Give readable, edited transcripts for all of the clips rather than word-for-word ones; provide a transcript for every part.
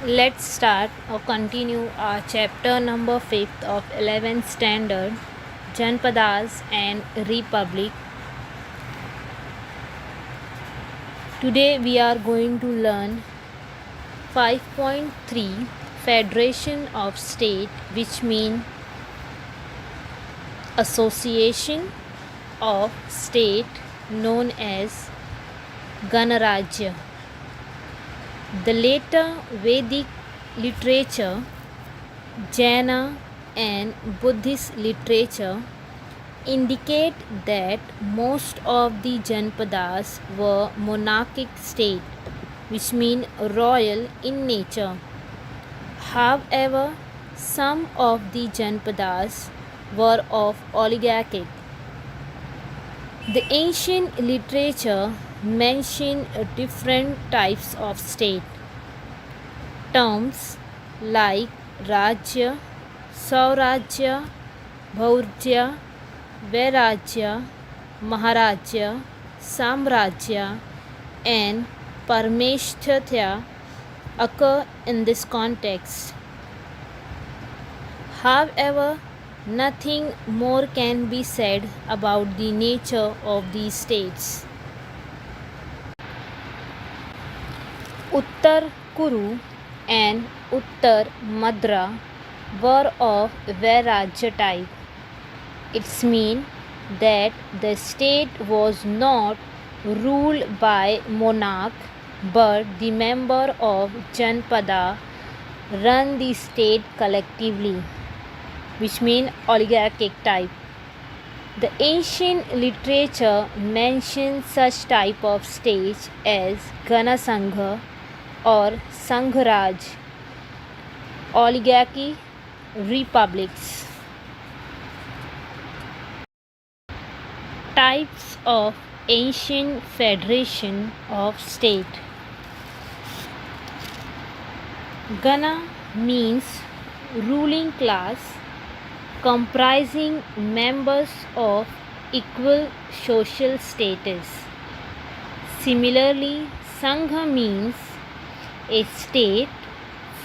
Let's start or continue our chapter number 5th of 11th standard, Janpadas and Republic. Today we are going to learn 5.3 Federation of State, which means association of state known as Ganarajya. The later Vedic literature, Jaina and Buddhist literature indicate that most of the Janpadas were monarchic state, which mean royal in nature. However, some of the Janpadas were of oligarchic. The ancient literature mention different types of state. Terms like Rajya, Saurajya, Bhaurjya, Vairajya, Maharajya, Samrajya, and Parmeshthya occur in this context. However, nothing more can be said about the nature of these states. Uttar Kuru and Uttar Madra were of Vairajya type. It means that the state was not ruled by monarch, but the member of Janpada run the state collectively, which means oligarchic type. The ancient literature mentions such type of state as Ganasangha or Sangharaj, oligarchy, republics. Types of ancient federation of state. Gana means ruling class comprising members of equal social status. Similarly, Sangha means a state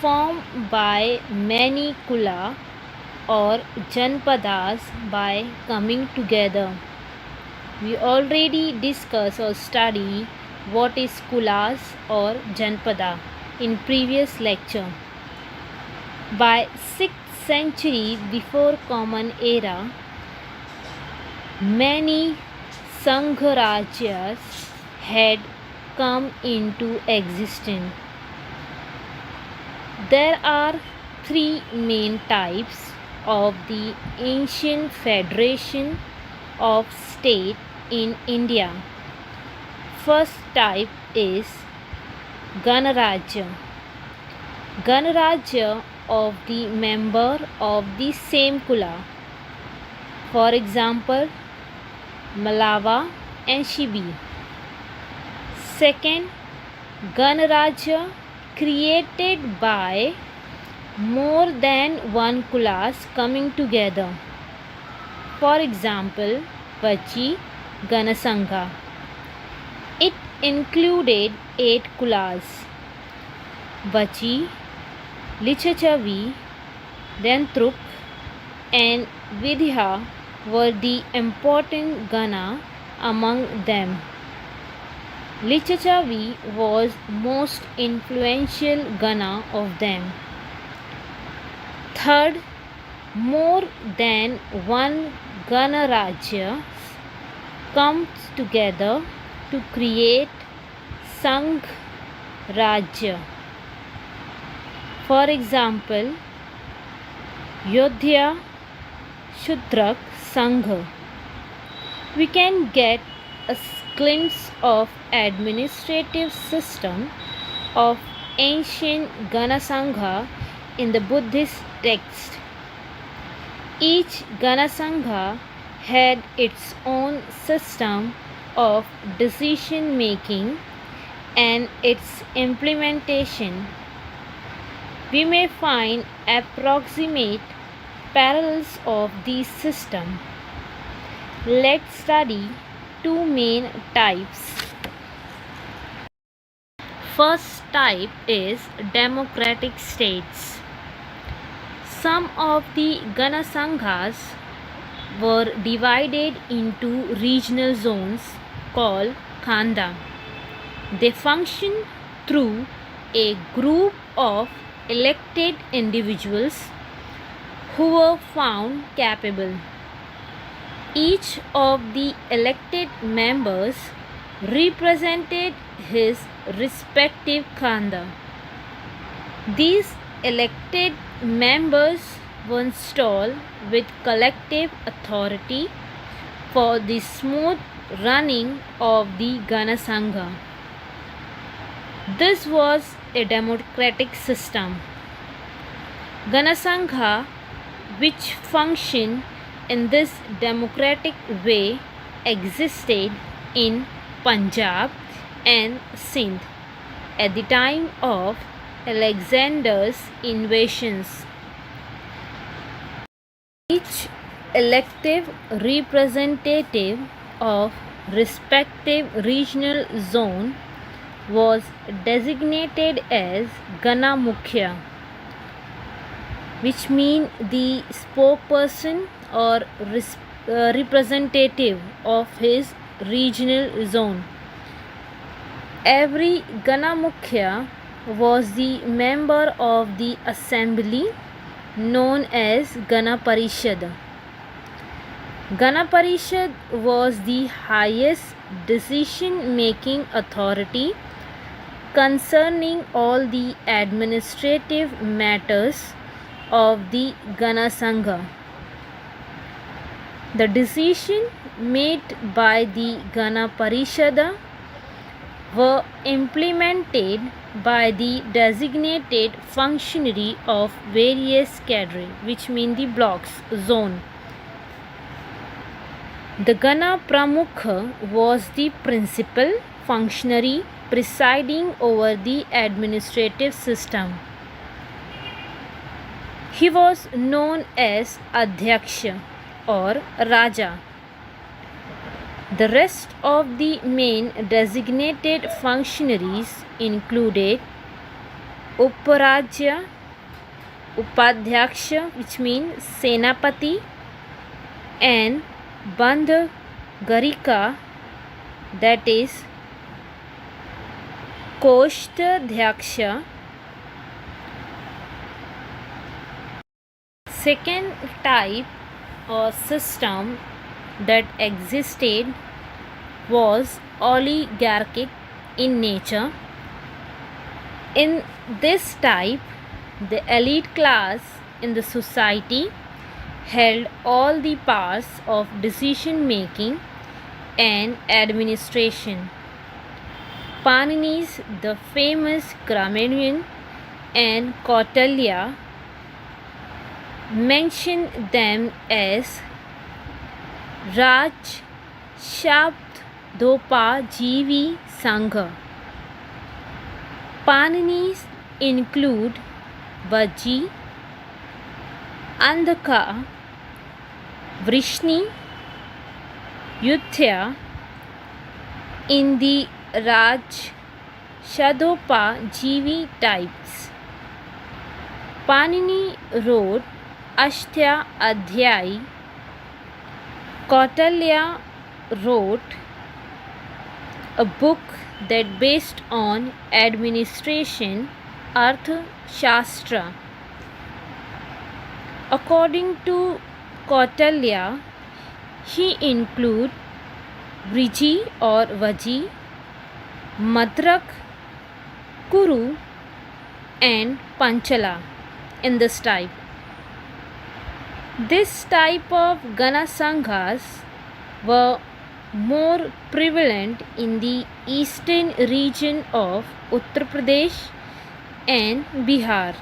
formed by many kula or janpadas by coming together. We already discussed or studied what is kulas or janpada in previous lecture. By 6th century before Common Era, many Sangharajyas had come into existence. There are three main types of the ancient federation of state in India. First type is Ganarajya. Ganarajya of the member of the same kula. For example, Malava and Shibi. Second, Ganarajya created by more than one kulas coming together. For example, Vachi Ganasangha. It included 8 kulas. Vachi, Lichachavi, then Truk and Vidya were the important Gana among them. Lichachavi was most influential Gana of them. Third, more than one Ganarajya comes together to create Sangh Rajya. For example, Yodhya Shudrak Sangha. We can get a glimpse of administrative system of ancient Ganasangha in the Buddhist text. Each Ganasangha had its own system of decision making and its implementation. We may find approximate parallels of these systems. Let's study two main types. First type is democratic states. Some of the Gana Sanghas were divided into regional zones called Khanda. They function through a group of elected individuals who were found capable. Each of the elected members represented his respective Khanda. These elected members were installed with collective authority for the smooth running of the Gana Sangha. This was a democratic system. Gana Sangha, which functioned in this democratic way, existed in Punjab and Sindh at the time of Alexander's invasions. Each elective representative of respective regional zone was designated as Gana Mukhya, which means the spokesperson or representative of his regional zone. Every Gana Mukhya was the member of the assembly known as Gana Parishad. Gana Parishad was the highest decision-making authority concerning all the administrative matters of the Gana Sangha. The decision made by the Gana Parishad were implemented by the designated functionary of various cadre, which mean the blocks, zone. The Gana Pramukh was the principal functionary presiding over the administrative system. He was known as Adhyaksha or Raja. The rest of the main designated functionaries included Uparajya, Upadhyaksha, which means Senapati, and Bandh Garika, that is Koshtadhyaksha. Second type or system that existed was oligarchic in nature. In this type, the elite class in the society held all the powers of decision making and administration. Panini's the famous grammarian and Kautilya mention them as Raj Shabd Dhopa Jivi Sangha. Panini's include Vaji, Andhaka, Vrishni, Yudhya in the Raj Shadopa Jivi types. Panini wrote Ashtya Adhyay. Kautilya wrote a book that based on administration, Artha Shastra. According to Kautilya, he include Vriji or Vaji, Madrak, Kuru and Panchala in this type. This type of Gana Sanghas were more prevalent in the eastern region of Uttar Pradesh and Bihar.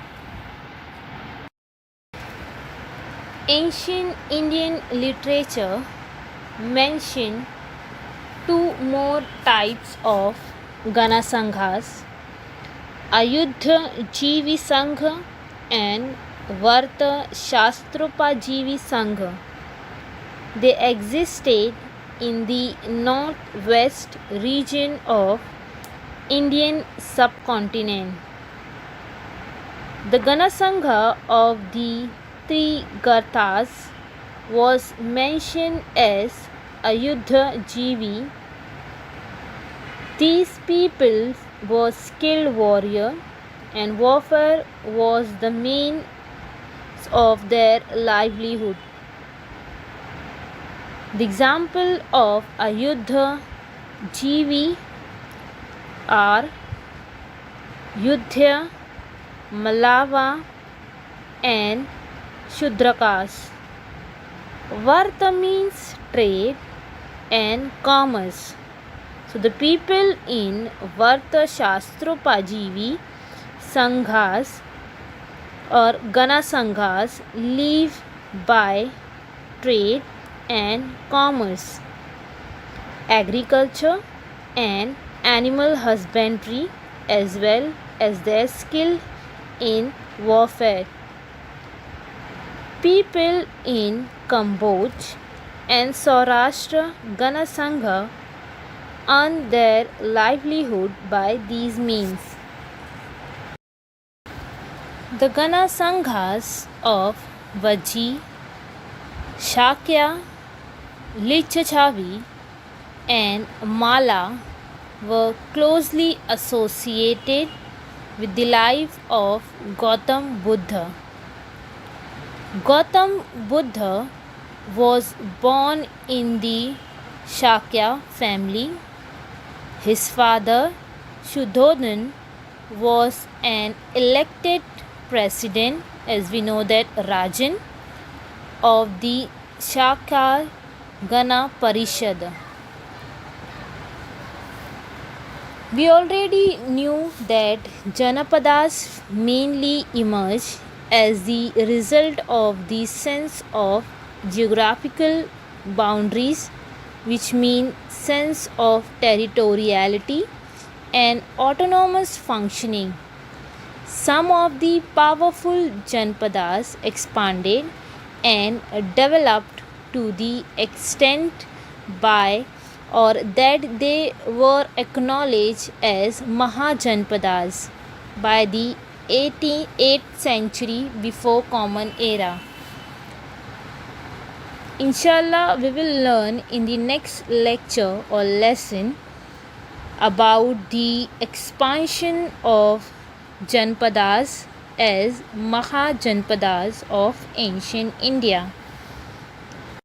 Ancient Indian literature mention two more types of Gana Sanghas, Ayudha Jivi Sangha and Varta Shastropa Jivi Sangha. They existed in the northwest region of Indian subcontinent. The Ganasangha of the three Garthas was mentioned as Ayudha Jivi. These people were skilled warrior and warfare was the means of their livelihood. The example of Ayudha Jivi are Yudhya, Malava and Shudrakas. Varta means trade and commerce. So the people in Varta Shastropajivi Sanghas or Gana Sanghas live by trade and commerce, agriculture and animal husbandry, as well as their skill in warfare. People in Kambodj and Saurashtra Gana Sangha earn their livelihood by these means. The Gana Sanghas of Vaji, Shakya, Lichachavi and Mala were closely associated with the life of Gautam Buddha. Gautam Buddha was born in the Shakya family. His father Shuddhodhan was an elected president, as we know that Rajan, of the Shakya Gana Parishad. We already knew that Janapadas mainly emerged as the result of the sense of geographical boundaries, which mean sense of territoriality and autonomous functioning. Some of the powerful Janapadas expanded and developed to the extent by or that they were acknowledged as Mahajanpadas by the 8th century before Common Era. Inshallah, we will learn in the next lecture or lesson about the expansion of Janpadas as Mahajanpadas of ancient India.